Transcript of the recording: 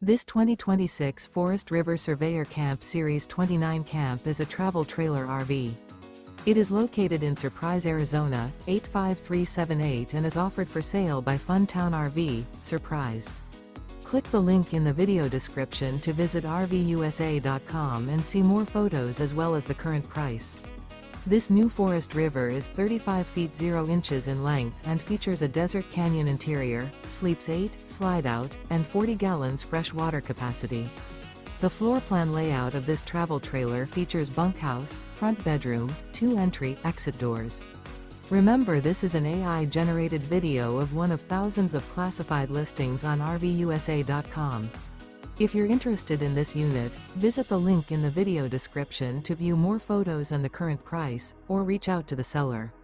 This 2026 Forest River Surveyor Camp Series 29 camp is a travel trailer RV. It is located in Surprise, Arizona, 85378 and is offered for sale by Funtown RV, Surprise. Click the link in the video description to visit RVUSA.com and see more photos as well as the current price. This new Forest River is 35 feet 0 inches in length and features a desert canyon interior, sleeps 8, slide-out, and 40 gallons fresh water capacity. The floor plan layout of this travel trailer features bunkhouse, front bedroom, 2 entry/exit doors. Remember, this is an AI-generated video of one of thousands of classified listings on RVUSA.com. If you're interested in this unit, visit the link in the video description to view more photos and the current price, or reach out to the seller.